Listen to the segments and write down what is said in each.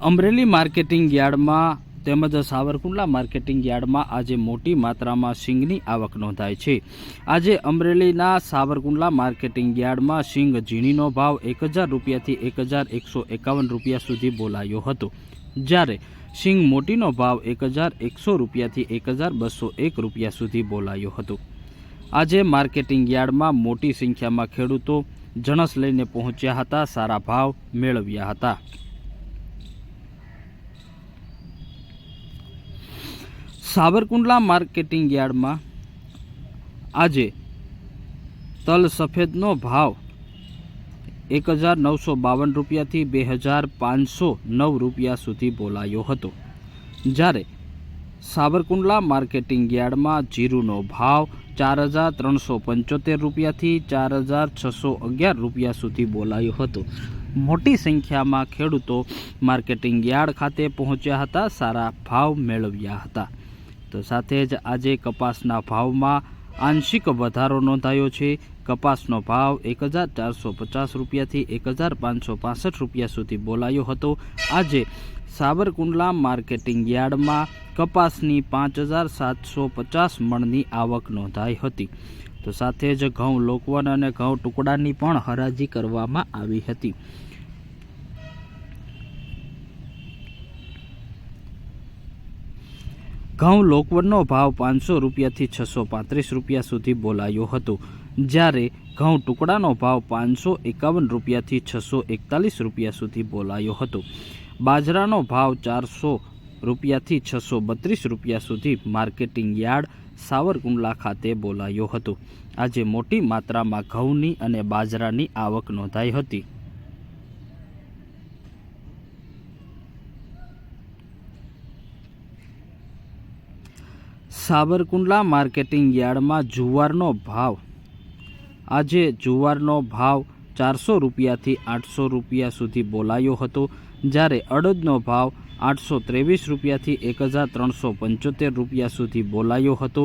Amreli marketing યાર્ડમાં તેમજ Savarkundla marketing યાર્ડમાં આજે મોટી માત્રામાં સિંગની આવક નોંધાઈ છે। આજે અમરેલીના સાવરકુંડલા માર્કેટિંગ યાર્ડમાં સિંગ ઝીણીનો ભાવ 1000 રૂપિયાથી 1151 રૂપિયા સુધી બોલાયો હતો, જ્યારે સિંગ મોટીનો ભાવ 1100 રૂપિયાથી 1201 રૂપિયા સુધી બોલાયો હતો। આજે માર્કેટિંગ યાર્ડમાં મોટી સંખ્યામાં ખેડૂતો જણસ લઈને પહોંચ્યા હતા, સારા ભાવ મેળવ્યા હતા। સાવરકુંડલા માર્કેટિંગ યાર્ડમાં આજે તલ સફેદનો ભાવ 1952 રૂપિયાથી 2509 રૂપિયા સુધી બોલાયો હતો, જ્યારે સાવરકુંડલા માર્કેટિંગ યાર્ડમાં જીરુનો ભાવ 4375 રૂપિયાથી 4611 રૂપિયા સુધી બોલાયો હતો। મોટી સંખ્યામાં ખેડૂતો માર્કેટિંગ યાર્ડ ખાતે પહોંચ્યા હતા, સારા ભાવ મેળવ્યા હતા। તો સાથે જ આજે કપાસના ભાવમાં આંશિક વધારો નોંધાયો છે। કપાસનો ભાવ 1450 રૂપિયાથી 1565 રૂપિયા સુધી બોલાયો હતો। આજે સાવરકુંડલા માર્કેટિંગ યાર્ડમાં કપાસની 5750 મણની આવક નોંધાઈ હતી। તો સાથે જ ઘઉં લોકવન અને ઘઉં ટુકડાની પણ હરાજી કરવામાં આવી હતી। ઘઉં લોકવનનો ભાવ 500 રૂપિયાથી 635 રૂપિયા સુધી બોલાયો હતો, જ્યારે ઘઉં ટુકડાનો ભાવ 551 રૂપિયાથી 641 રૂપિયા સુધી બોલાયો હતો। બાજરાનો ભાવ 400 રૂપિયાથી 632 રૂપિયા સુધી માર્કેટિંગ યાર્ડ સાવરકુંડલા ખાતે બોલાયો હતો। આજે મોટી માત્રામાં ઘઉંની અને બાજરાની આવક નોંધાઈ હતી। સાવરકુંડલા માર્કેટિંગ યાર્ડમાં જુવારનો ભાવ આજે જુવારનો ભાવ 400 રૂપિયાથી 800 રૂપિયા સુધી બોલાયો હતો, જ્યારે અડદનો ભાવ 823 રૂપિયાથી 1375 રૂપિયા સુધી બોલાયો હતો।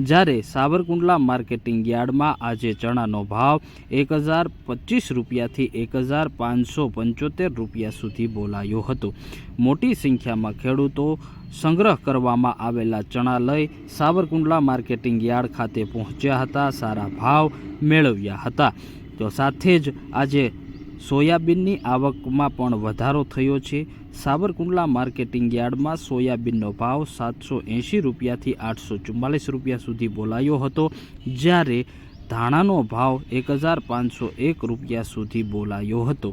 જ્યારે સાવરકુંડલા માર્કેટિંગ યાર્ડમાં આજે ચણાનો ભાવ 1025 રૂપિયાથી 1575 રૂપિયા સુધી બોલાયો હતો। મોટી સંખ્યામાં ખેડૂતો સંગ્રહ કરવામાં આવેલા ચણા લઈ સાવરકુંડલા માર્કેટિંગ યાર્ડ ખાતે પહોંચ્યા હતા, સારા ભાવ મેળવ્યા હતા। તો સાથે જ આજે સોયાબીનની આવકમાં પણ વધારો થયો છે। સાવરકુંડલા માર્કેટિંગ યાર્ડમાં સોયાબીનનો ભાવ 780 રૂપિયાથી 844 રૂપિયા સુધી બોલાયો હતો, જ્યારે ધાણાનો ભાવ 1501 રૂપિયા સુધી બોલાયો હતો।